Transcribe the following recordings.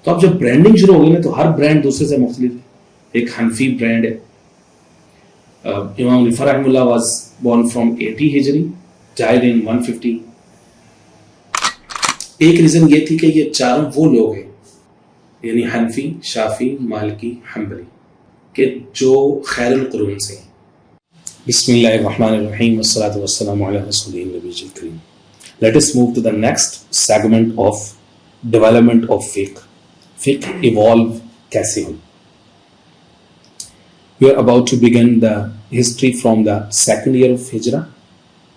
تو اب جب برانڈنگ شروع ہوگی نا تو ہر برانڈ دوسرے سے مختلف ہے. ایک حنفی برانڈ ہے. امام حنیفہ رحمہ اللہ واز بورن فرام 80 ہجری, died in 150. ایک ریزن یہ تھی کہ یہ چاروں وہ لوگ ہیں یعنی حنفی, شافعی, مالکی, حنبلی کہ جو خیر القرون سے ہیں. بسم اللہ الرحمن الرحیم والصلاۃ والسلام علی رسول النبی الکریم. Let us move to the next segment of development of fiqh. Fiqh evolve کیسے ہو. We are about to begin the history from the second year of Hijrah,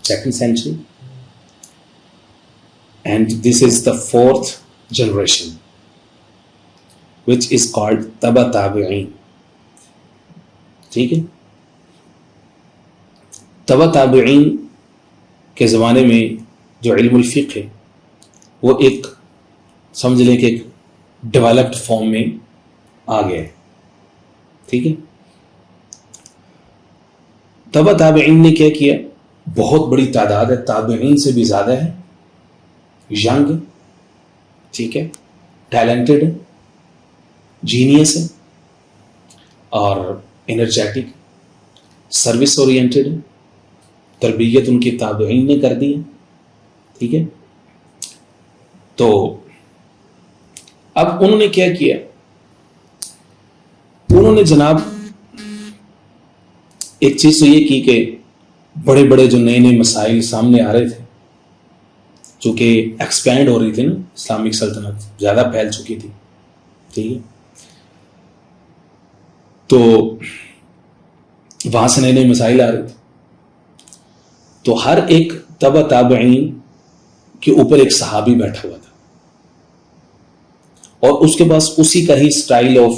2nd century. And this is the 4th generation, which is called Taba Tabi'in. ٹھیک ہے. تبا تابعین کے زمانے میں جو علم الفقہ ہے وہ ایک سمجھ لیں کہ ایک ڈیولپڈ فارم میں آ گیا ہے. ٹھیک ہے. تبا تابعین نے کیا کیا, بہت بڑی تعداد ہے, تابعین سے بھی زیادہ ہے, ینگ, ٹھیک ہے, ٹیلنٹڈ ہے, جینیس ہے اور انرجیٹک, سروس اورینٹڈ ہے. تربیت ان کی تابعین نے کر دی ہے. ٹھیک ہے. تو اب انہوں نے کیا کیا, انہوں نے جناب ایک چیز تو یہ کی کہ بڑے بڑے جو نئے نئے مسائل سامنے آ رہے تھے, چونکہ ایکسپینڈ ہو رہی تھی نا, اسلامک سلطنت زیادہ پھیل چکی تھی. ٹھیک ہے. تو وہاں سے نئے نئے مسائل آ رہے تھے. تو ہر ایک تبع تابعین کے اوپر ایک صحابی بیٹھا ہوا تھا اور اس کے پاس اسی کا ہی اسٹائل آف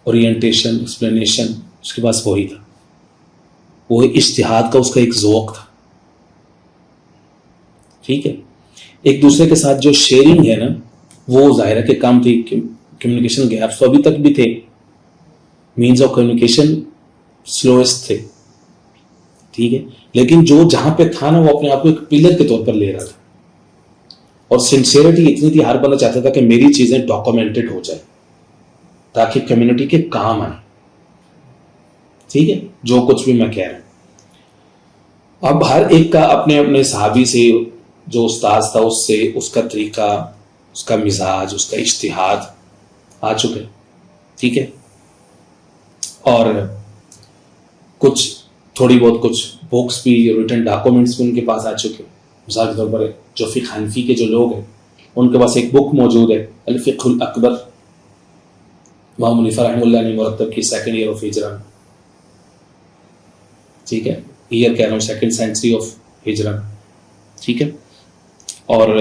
اورینٹیشن, ایکسپلینیشن اس کے پاس وہی تھا. وہ اجتہاد کا اس کا ایک ذوق تھا. ٹھیک ہے. ایک دوسرے کے ساتھ جو شیئرنگ ہے نا وہ ظاہر کے کام تھی. کمیونیکیشن گیپس تو ابھی تک بھی تھے, مینز آف کمیونیکیشن سلوئسٹ تھے. ٹھیک ہے. لیکن جو جہاں پہ تھا نا وہ اپنے آپ کو ایک پلر کے طور پر لے رہا تھا اور سنسیئرٹی اتنی تھی, ہر بندہ چاہتا تھا کہ میری چیزیں ڈاکومنٹڈ ہو جائے تاکہ کمیونٹی کے کام آئے. ٹھیک ہے. جو کچھ بھی میں کہہ رہا ہوں, اب ہر ایک کا اپنے اپنے صحابی سے, جو استاذ تھا اس سے, اس کا طریقہ, اس کا مزاج, اس کا اجتہاد آ چکے. ٹھیک ہے. اور کچھ تھوڑی بہت کچھ بکس بھی, ریٹن ڈاکومنٹس بھی ان کے پاس آ چکے. مثال کے طور پر جو فقہ حنفی کے جو لوگ ہیں ان کے پاس ایک بک موجود ہے, الفقہ الاکبر, امام حنیفہ رحمہ اللہ نے مرتب کی 2nd year of ہجرہ. ٹھیک ہے. ایئر کہہ رہا ہوں 2nd century of ہجرہ. ٹھیک ہے. اور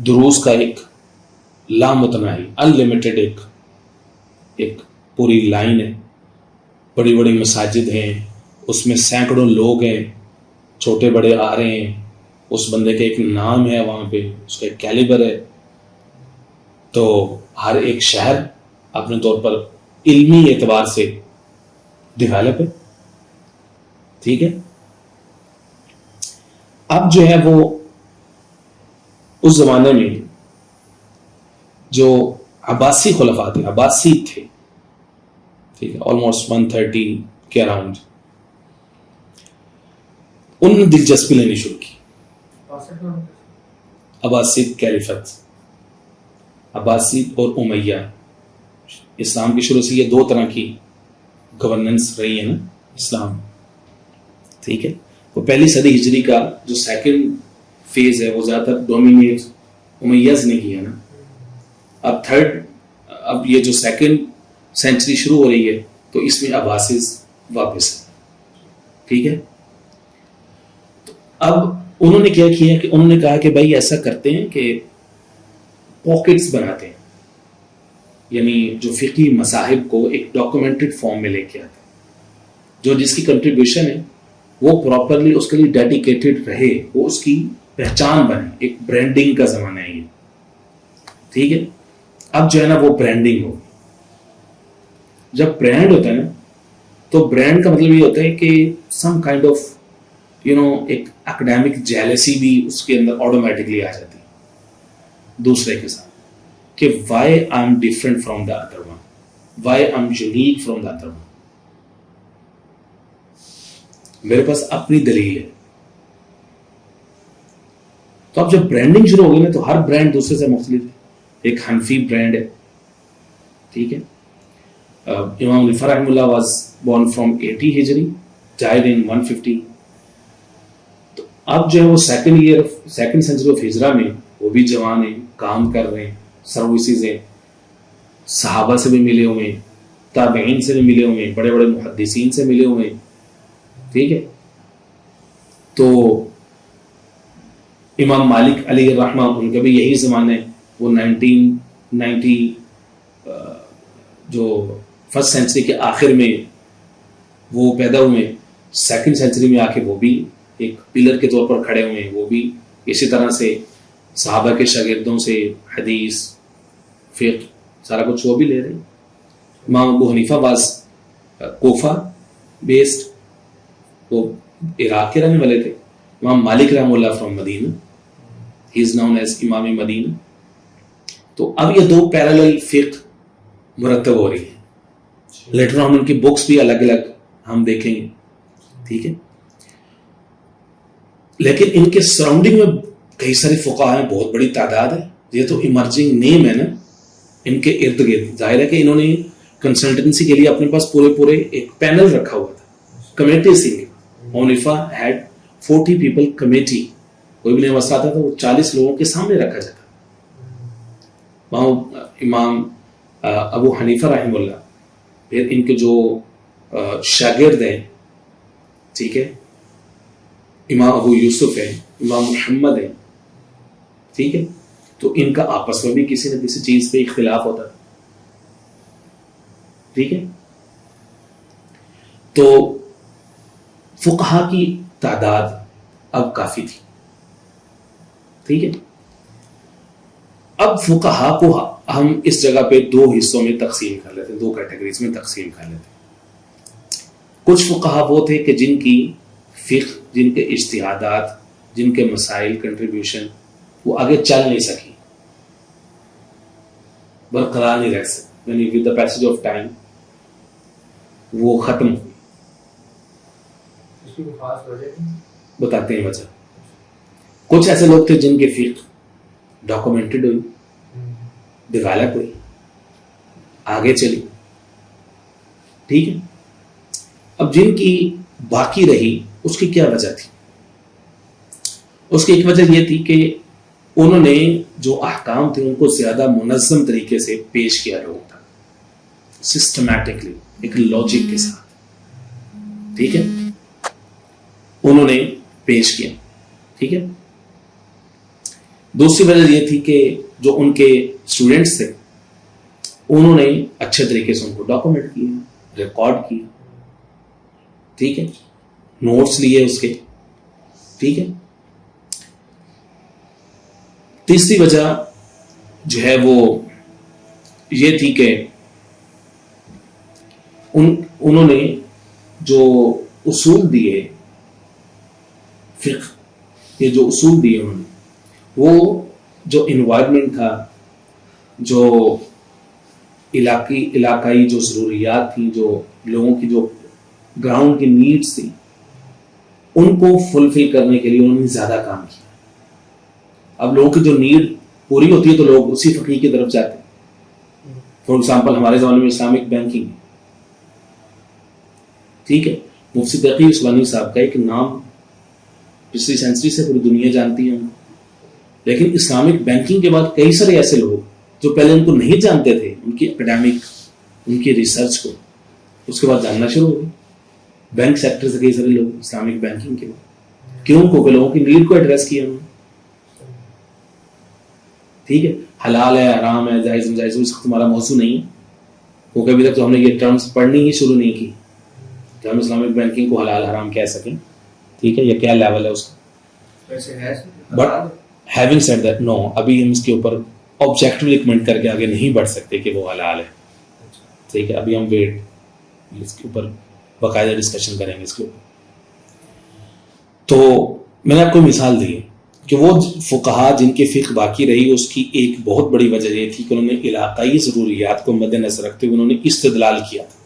دروس کا ایک لامتناہی انلمیٹڈ ایک پوری لائن ہے. بڑی بڑی مساجد ہیں, اس میں سینکڑوں لوگ ہیں, چھوٹے بڑے آ رہے ہیں. اس بندے کا ایک نام ہے وہاں پہ, اس کا ایک کیلیبر ہے. تو ہر ایک شہر اپنے طور پر علمی اعتبار سے ڈیولپ ہے. ٹھیک ہے. اب جو ہے وہ اس زمانے میں جو عباسی خلفاء تھے, عباسی تھے, ٹھیک ہے, آلموسٹ 130 کے اراؤنڈ, ان نے دلچسپی لینی شروع کی. عباسید کیلیفت, عباسید اور امیہ. اسلام کی شروع سے یہ 2 طرح کی گورننس رہی ہے نا اسلام. ٹھیک ہے. وہ پہلی صدی ہجری کا جو 2nd فیز ہے وہ زیادہ تر ڈومینیٹ امیyyز نے کیا نا. اب یہ جو 2nd سینچری شروع ہو رہی ہے تو اس میں عباسیز واپس ہے. ٹھیک ہے. اب انہوں نے کیا کیا کہ انہوں نے کہا کہ بھائی ایسا کرتے ہیں کہ پاکٹس بناتے ہیں, یعنی جو فقہی مذاہب کو ایک ڈاکومنٹڈ فارم میں لے کے آتے ہیں, جو جس کی کنٹریبیوشن ہے وہ پراپرلی اس کے لیے ڈیڈیکیٹڈ رہے, وہ اس کی پہچان بنے. ایک برانڈنگ کا زمانہ ہے یہ. ٹھیک ہے. اب جو ہے نا وہ برانڈنگ ہوگی. جب برانڈ ہوتا ہے نا تو برانڈ کا مطلب یہ ہوتا ہے کہ سم کائنڈ آف ایک اکیڈیمک جیلسی بھی اس کے اندر آٹومیٹکلی آ جاتی ہے دوسرے کے ساتھ. کہ why I'm different from the other one, why I'm unique from the other one. میرے پاس اپنی دلیل ہے. تو اب جب برانڈنگ شروع ہو گئی نا تو ہر برانڈ دوسرے سے مختلف ہے. ایک حنفی برانڈ ہے, ٹھیک ہے. امام حنیفہ رحمہ اللہ واز بورن فرام 80 ہجری, died in 150. تو اب جو ہے وہ سیکنڈ سینچری آف ہجرہ میں وہ بھی جوان ہیں, کام کر رہے ہیں, سروسز ہیں, صحابہ سے بھی ملے ہوئے ہیں, تابعین سے بھی ملے ہوئے ہیں, بڑے بڑے محدثین سے ملے ہوئے ہیں, ٹھیک ہے. تو امام مالک علیہ الرحمہ ان کا بھی یہی زمانہ ہے, وہ 1990 جو فرسٹ سینچری کے آخر میں وہ پیدا ہوئے, سیکنڈ سینچری میں آ کے وہ بھی ایک پلر کے طور پر کھڑے ہوئے ہیں. وہ بھی اسی طرح سے صحابہ کے شاگردوں سے حدیث فقہ سارا کچھ وہ بھی لے رہے ہیں. امام ابو حنیفہ واز کوفہ بیسڈ, وہ عراق کے رہنے والے تھے. امام مالک رحمہ اللہ from Medina, he is known as امام مدینہ. تو اب یہ دو پیرالل فقہ مرتب ہو رہی ہے. لیٹر ہم ان کی بکس بھی الگ الگ ہم دیکھیں گے, ٹھیک ہے. لیکن ان کے سراؤنڈنگ میں کئی سارے فقہاء ہیں, بہت بڑی تعداد ہے. یہ تو ایمرجنگ نیم ہے نا ان کے ارد گرد. ظاہر ہے کہ انہوں نے کنسلٹنسی کے لیے اپنے پاس پورے ایک پینل رکھا ہوا تھا, کمیٹی سی. حنیفہ ہیڈ 40 پیپل کمیٹی. کوئی بھی نیا مسئلہ آتا تھا وہ 40 لوگوں کے سامنے رکھا جاتا. امام ابو حنیفہ رحمہ اللہ, پھر ان کے جو شاگرد ہیں, ٹھیک ہے, امام ابو یوسف ہیں, امام محمد ہیں, ٹھیک ہے. تو ان کا آپس میں بھی کسی نہ کسی چیز پہ اختلاف ہوتا ہے, ٹھیک ہے. تو فقہا کی تعداد اب کافی تھی, ٹھیک ہے. اب فقہا کو ہم اس جگہ پہ دو حصوں میں تقسیم کر لیتے ہیں, دو کیٹیگریز میں تقسیم کر لیتے ہیں. کچھ فقہا وہ تھے کہ جن کی فقہ, جن کے اجتہادات, جن کے مسائل کنٹریبیوشن وہ آگے چل نہیں سکی, برقرار نہیں رہ سکے, یعنی with the passage of time وہ ختم ہوئی. بتاتے ہیں وجہ. کچھ ایسے لوگ تھے جن کے فقہ ڈاکومنٹڈ ہوئی, ڈیولپ ہوئی, آگے چلی, ٹھیک ہے. اب جن کی باقی رہی اس کی کیا وجہ تھی؟ اس کی ایک وجہ یہ تھی کہ انہوں نے جو احکام تھے ان کو زیادہ منظم طریقے سے پیش کیا لوگوں تک, سسٹمیٹکلی, ایک لاجک کے ساتھ, ٹھیک ہے, انہوں نے پیش کیا, ٹھیک ہے. دوسری وجہ یہ تھی کہ جو ان کے اسٹوڈنٹس تھے انہوں نے اچھے طریقے سے ان کو ڈاکومنٹ کیا, ریکارڈ کیا, ٹھیک ہے, نوٹس لیے اس کے, ٹھیک ہے. تیسری وجہ جو ہے وہ یہ تھی کہ انہوں نے جو اصول دیے فقہ, یہ جو اصول دیے انہوں نے, وہ جو انوائرمنٹ تھا, جو علاقائی جو ضروریات تھیں, جو لوگوں کی جو گراؤنڈ کی نیڈس تھیں, ان کو فلفل کرنے کے لیے انہوں نے زیادہ کام کیا. اب لوگوں کی جو نیڈ پوری ہوتی ہے تو لوگ اسی فقیر کی طرف جاتے ہیں. فار ایگزامپل ہمارے زمانے میں اسلامک بینکنگ, ٹھیک ہے, مفتی تقی عثمانی صاحب کا ایک نام پچھلی سینچری سے پوری دنیا جانتی ہے, لیکن اسلامک بینکنگ کے بعد کئی سارے ایسے لوگ جو پہلے ان کو نہیں جانتے تھے, ان کی اکیڈیمک, ان کی ریسرچ کو, اس کے بعد جاننا شروع ہو گئے. بینک سیکٹر سے کئی سارے لوگ اسلامک بینکنگ کے بعد, کیوں؟ کیونکہ لوگوں کی نیڈ کو ایڈریس کیا انہوں نے, ٹھیک ہے. حلال ہے, حرام ہے, جائز ناجائز, اس وقت ہمارا موضوع نہیں ہے, کیونکہ ابھی تک تو ہم نے یہ ٹرمز پڑھنی ہی شروع نہیں کی کہ ہم اسلامک بینکنگ کو حلال حرام کہہ سکیں, ٹھیک ہے, یا کیا لیول ہے اس کا. بٹ ہیونگ سیڈ دیٹ, نو, ابھی ہم اس کے اوپر آبجیکٹیولی کمنٹ کر کے آگے نہیں بڑھ سکتے کہ وہ حلال ہے, ٹھیک ہے. ابھی ہم ویٹ اس کے اوپر باقاعدہ ڈسکشن کریں گے اس کے اوپر. تو میں نے آپ کو مثال دی کہ وہ فقہا جن کی فقہ باقی رہی اس کی ایک بہت بڑی وجہ یہ تھی کہ انہوں نے علاقائی ضروریات کو مد نظر رکھتے ہوئے انہوں نے استدلال کیا تھا.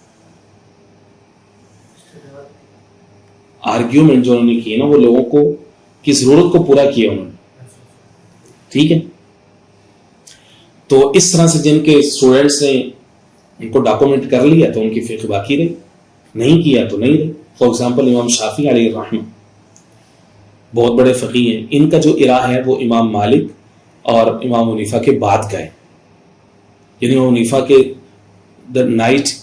آرگیومنٹ جو انہوں نے کی نا وہ لوگوں کو کی ضرورت کو پورا کیا انہوں نے. ٹھیک ہے, تو اس طرح سے جن کے اسٹوڈنٹس نے ان کو ڈاکومنٹ کر لیا تو ان کی فقہ باقی رہی, نہیں کیا تو نہیں رہی. فار ایگزامپل امام شافعی علیہ الرحمہ بہت بڑے فقیہ ہیں, ان کا جو ارا ہے وہ امام مالک اور امام حنیفہ کے بعد کا ہے. یعنی امام حنیفہ کے the night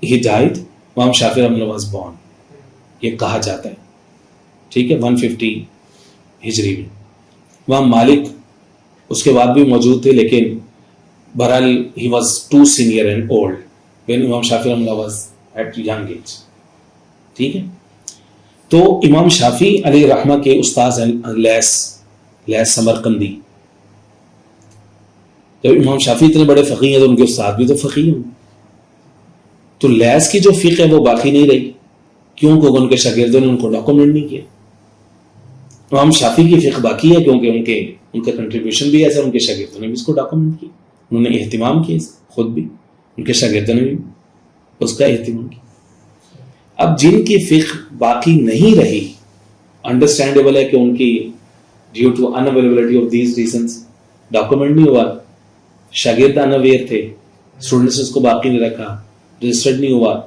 he died امام شافعی رحمہ اللہ was born, یہ کہا جاتا ہے. ٹھیک ہے, 150 ہجری میں. امام مالک اس کے بعد بھی موجود تھے لیکن بہرحال he was too senior and old when امام شافعی رحمہ اللہ was at young age. ٹھیک ہے, تو امام شافعی علیہ رحمہ کے استاذ ہیں لیث سمرقندی. جب امام شافعی اتنے بڑے فقیہ ہیں تو ان کے استاد بھی تو فقیہ ہوں. تو لیث کی جو فقہ ہے وہ باقی نہیں رہی, کیوں؟ کیونکہ ان کے شاگردوں نے ان کو ڈاکومنٹ نہیں کیا. امام شافعی کی فقہ باقی ہے کیونکہ ان کا کنٹریبیوشن بھی ایسا, ان کے شاگردوں نے بھی اس کو ڈاکومنٹ کیا, انہوں نے اہتمام کیا خود بھی, ان کے شاگردوں نے بھی اس کا اہتمام کیا. اب جن کی فقہ باقی نہیں رہی, انڈرسٹینڈیبل ہے کہ ان کی due to unavailability of these reasons document نہیں ہوا, شاگرد ان اویئر تھے, اسٹوڈنٹس اس کو باقی نہیں رکھا, رجسٹرڈ نہیں ہوا,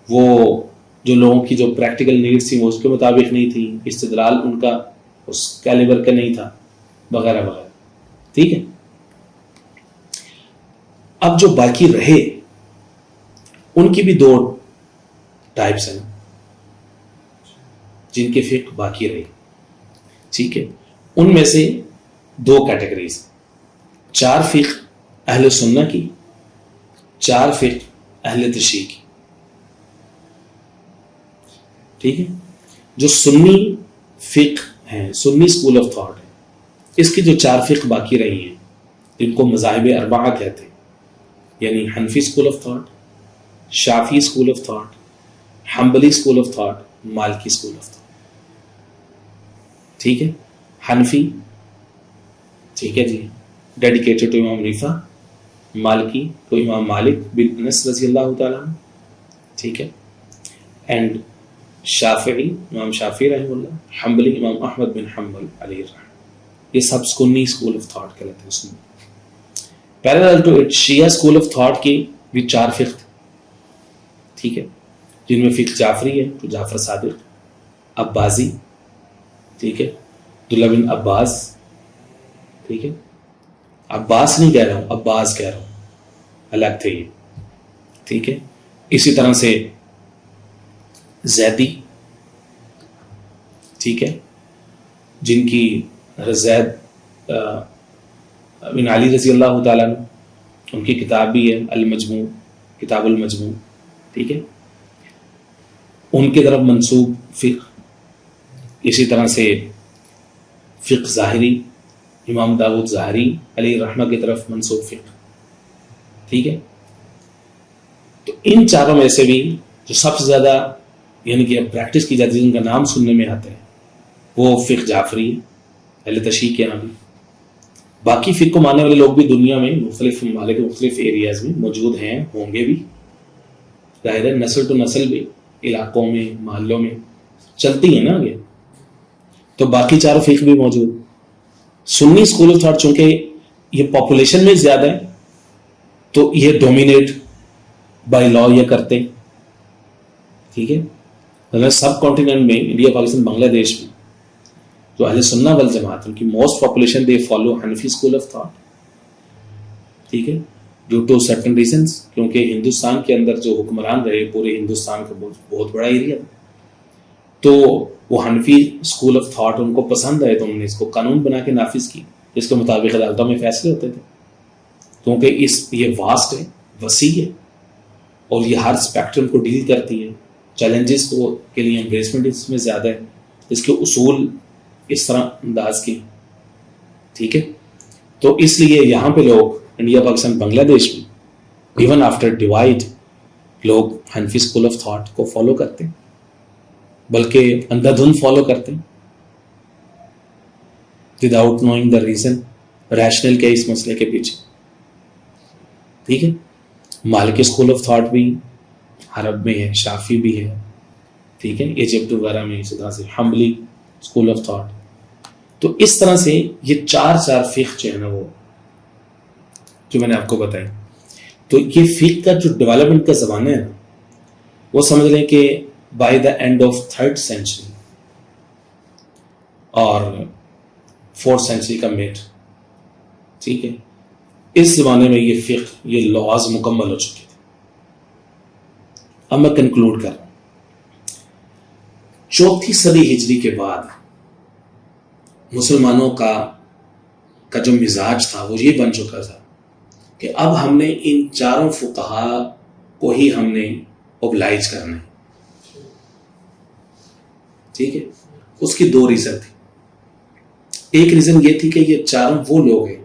وہ جو لوگوں کی جو پریکٹیکل نیڈس تھیں وہ اس کے مطابق نہیں تھی, استدلال ان کا اس کیلیبر کا نہیں تھا, وغیرہ وغیرہ. ٹھیک ہے, اب جو باقی رہے ان کی بھی دو ٹائپس ہیں جن کے فقہ باقی رہی. ٹھیک ہے, ان میں سے دو کیٹیگریز, 4 فقہ اہل سنہ کی, 4 فقہ اہل تشیع کی. ٹھیک ہے, جو سنی فقہ ہیں, سنی اسکول آف تھاٹ ہے, اس کی جو 4 فقہ باقی رہی ہیں جن کو مذاہب اربعہ کہتے ہیں, یعنی Hanafi school of thought, Shafi'i school of thought, Hanbali school of thought, Maliki school of thought. ٹھیک ہے, حنفی ٹھیک ہے جی ڈیڈیکیٹڈ ٹو امام حنیفہ, مالکی ٹو امام مالک بن انس رضی اللہ تعالیٰ عنہ. ٹھیک ہے, اینڈ شافعی امام شافعی رحمہ اللہ, حنبلی امام احمد بن حنبل علیہ الرحمہ. یہ سب سنی اسکول آف تھاٹ کہلاتے ہیں. اس میں پیرالل ٹو اٹ شیعہ اسکول آف تھاٹ کی بھی 4 فقہ, ٹھیک ہے, جن میں فقہ جعفری ہے تو جعفر صادق, عباسی, ٹھیک ہے, عبداللہ بن عباس, ٹھیک ہے, عباس نہیں کہہ رہا ہوں, عباس کہہ رہا ہوں, الگ تھے یہ. ٹھیک ہے, اسی طرح سے زیدی, ٹھیک ہے, جن کی زید بن علی رضی اللہ تعالیٰ عنہ, ان کی کتاب بھی ہے المجموع, کتاب المجموع. ٹھیک ہے, ان کی طرف منسوب فقہ. اسی طرح سے فقہ ظاہری, امام داود ظاہری علیہ رحمہ کی طرف منسوب فقہ. ٹھیک ہے, تو ان چاروں میں سے بھی جو سب سے زیادہ یعنی کہ پریکٹس کی جاتی ہے, جن کا نام سننے میں آتا ہے, وہ فقہ جعفری اہل تشیع کے یہاں بھی. باقی فقہ کو ماننے والے لوگ بھی دنیا میں مختلف ممالک مختلف ایریاز میں موجود ہیں, ہوں گے بھی, ظاہر ہے نسل ٹو نسل بھی علاقوں میں محلوں میں چلتی ہیں نا آگے. تو باقی 4 فقہ بھی موجود. سنی اسکول آف تھاٹ چونکہ یہ پاپولیشن میں زیادہ ہے تو یہ ڈومینیٹ بائی لا یہ کرتے ہیں. ٹھیک ہے, مطلب سب کانٹیننٹ میں انڈیا پاکستان بنگلہ دیش میں جو اہل سنہ والجماعت ان کی most population they follow Hanafi school of thought. ٹھیک ہے, ڈیو ٹو سرٹن ریزنس, کیونکہ ہندوستان کے اندر جو حکمران رہے پورے ہندوستان کا بہت بڑا ایریا تھا, تو وہ حنفی اسکول آف تھاٹ ان کو پسند آئے تو انہوں نے اس کو قانون بنا کے نافذ کی, جس کے مطابق عدالتوں میں فیصلے ہوتے تھے. کیونکہ یہ واسٹ ہے, وسیع ہے, اور یہ ہر اسپیکٹرم کو ڈیل کرتی ہے. چیلنجز کو کے لیے امبریسمنٹ اس میں زیادہ ہے, اس کے اصول اس طرح انداز کے. ٹھیک ہے, تو اس لیے یہاں پہ لوگ انڈیا پاکستان بنگلہ دیش میں ایون آفٹر ڈیوائڈ لوگ حنفی اسکول آف تھاٹ کو فالو کرتے ہیں, بلکہ اندھا دھند فالو کرتے ہیں. Without knowing the reason. Rational کیا اس مسئلے کے پیچھے. ٹھیک ہے. مالکی اسکول آف تھاٹ بھی عرب میں ہے, شافی بھی ہے, ٹھیک ہے, ایجپٹ وغیرہ میں اسی طرح سے حنبلی اسکول آف تھاٹ. تو اس طرح سے یہ چار فقہ جو ہے نا وہ جو میں نے آپ کو بتائی. تو یہ فقہ کا جو ڈیولپمنٹ کا زمانہ ہے نا وہ سمجھ لیں کہ by the and of 3rd century اور 4th سینچری کا میٹ. ٹھیک ہے. اس زمانے میں یہ فقہ, یہ لاز مکمل ہو چکے تھے. اب میں کنکلوڈ کر رہا ہوں. 4تھی صدی ہجری کے بعد مسلمانوں کا جو مزاج تھا وہ یہ بن چکا تھا کہ اب ہم نے ان چاروں فقہا کو ہی ہم نے اوبلائج کرنا ہے. ٹھیک ہے. اس کی 2 ریزن تھی. ایک ریزن یہ تھی کہ یہ چاروں وہ لوگ ہیں,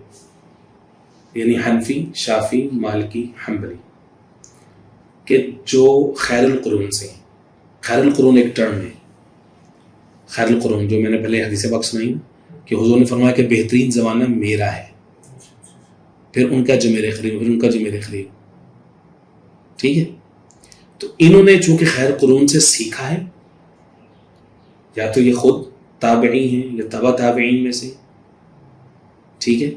یعنی حنفی, شافی, مالکی, حنبلی, کہ جو خیر القرون سے. خیر القرون ایک ٹرم ہے. خیر القرون جو میں نے پہلے حدیث پاک سنائی کہ حضور نے فرمایا کہ بہترین زمانہ میرا ہے, پھر ان کا جو میرے قریب, پھر ان کا جو میرے قریب. ٹھیک ہے. تو انہوں نے چونکہ خیر قرون سے سیکھا ہے, یا تو یہ خود تابعی ہیں یا تبع تابعین میں سے. ٹھیک ہے.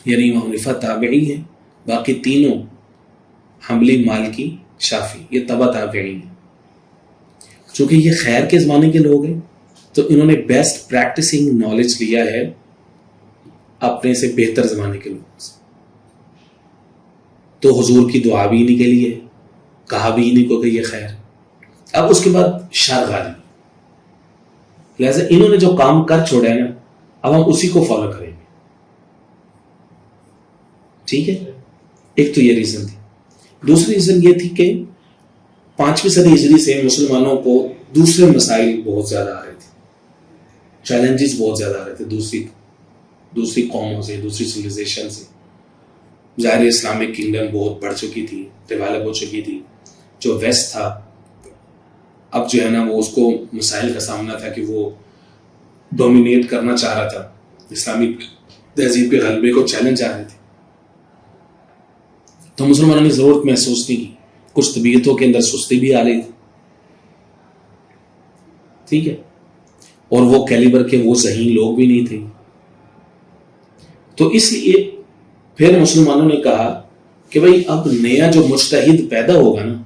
یعنی امام حنیفہ تابعی ہیں, باقی تینوں حنبلی, مالکی, شافی یہ تبع تابعین ہیں. چونکہ یہ خیر کے زمانے کے لوگ ہیں تو انہوں نے بیسٹ پریکٹسنگ نالج لیا ہے اپنے سے بہتر زمانے کے لوگوں سے. تو حضور کی دعا بھی انہیں کے لیے, کہا بھی انہیں کو کہ یہ خیر. اب اس کے بعد شر غالب, لہذا انہوں نے جو کام کر چھوڑا ہے نا اب ہم اسی کو فالو کریں گے. ٹھیک ہے. ایک تو یہ ریزن تھی. دوسری ریزن یہ تھی کہ 5ویں صدی ہجری سے مسلمانوں کو دوسرے مسائل بہت زیادہ آ رہے تھے, چیلنجز بہت زیادہ آ رہے تھے دوسری قوموں سے, دوسری سویلائزیشن سے. ظاہر اسلامک کنگڈم بہت بڑھ چکی تھی, ڈیولپ ہو چکی تھی. جو ویسٹ تھا اب جو ہے نا وہ اس کو مسائل کا سامنا تھا کہ وہ ڈومینیٹ کرنا چاہ رہا تھا, اسلامک تہذیب کے غلبے کو چیلنج آ رہے تھے. تو مسلمانوں نے ضرورت محسوس نہیں کی, کچھ طبیعتوں کے اندر سستی بھی آ رہی تھی. ٹھیک ہے. اور وہ کیلیبر کے وہ ذہین لوگ بھی نہیں تھے. تو اس لیے پھر مسلمانوں نے کہا کہ بھئی اب نیا جو مجتہد پیدا ہوگا نا,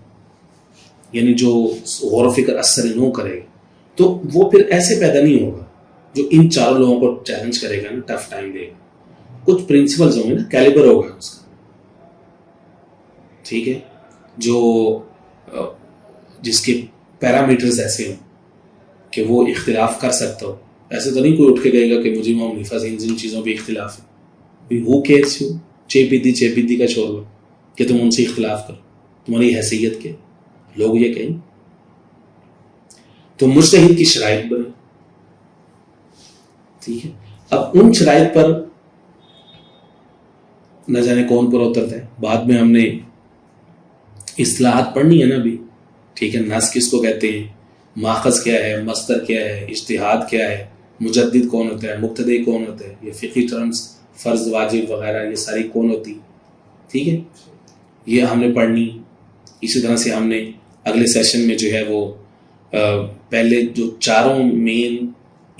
یعنی جو غور و فکر اثر نو کرے, تو وہ پھر ایسے پیدا نہیں ہوگا جو ان چاروں لوگوں کو چیلنج کرے گا نا, ٹف ٹائم دے گا. کچھ پرنسپلز ہوں گے نا, کیلیبر ہوگا اس کا. ٹھیک ہے. جو جس کے پیرامیٹرز ایسے ہوں کہ وہ اختلاف کر سکتا ہو. ایسے تو نہیں کوئی اٹھ کے کہے گا کہ مجھے امام حنیفہ سے ان چیزوں پہ اختلاف ہے. وہ کیس ہو چیپیدی کا چھوڑ لو کہ تم ان سے اختلاف کرو, تمہاری حیثیت کے لوگ یہ کہیں. تو مجتہد کی شرائط بنے. ٹھیک ہے. اب ان شرائط پر نہ جانے کون پر اترتا ہے. بعد میں ہم نے اصطلاحات پڑھنی ہے نا ابھی. ٹھیک ہے. نص کس کو کہتے ہیں, ماخذ کیا ہے, مصدر کیا ہے, اجتہاد کیا ہے, مجدد کون ہوتا ہے, مبتدی کون ہوتا ہے, یہ فقہی ٹرمز فرض واجب وغیرہ یہ ساری کون ہوتی. ٹھیک ہے. یہ ہم نے پڑھنی. اسی طرح سے ہم نے اگلے سیشن میں جو ہے وہ پہلے جو چاروں مین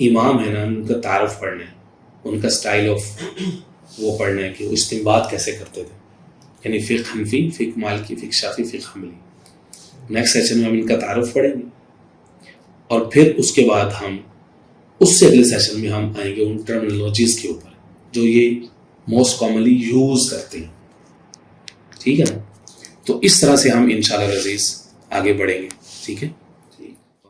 امام ہیں نا ان کا تعارف پڑھنا ہے, ان کا سٹائل آف وہ پڑھنا ہے کہ وہ استنباط کیسے کرتے تھے. یعنی فقہ حنفی, فقہ مالکی, فقہ شافی, فقہ حنبلی. نیکسٹ سیشن میں ہم ان کا تعارف پڑھیں گے, اور پھر اس کے بعد ہم اس سے اگلے سیشن میں ہم آئیں گے ان ٹرمنالوجیز کے اوپر جو یہ موسٹ کامنلی یوز کرتے ہیں. ٹھیک ہے نا. تو اس طرح سے ہم انشاءاللہ العزیز آگے بڑھیں گے. ٹھیک ہے.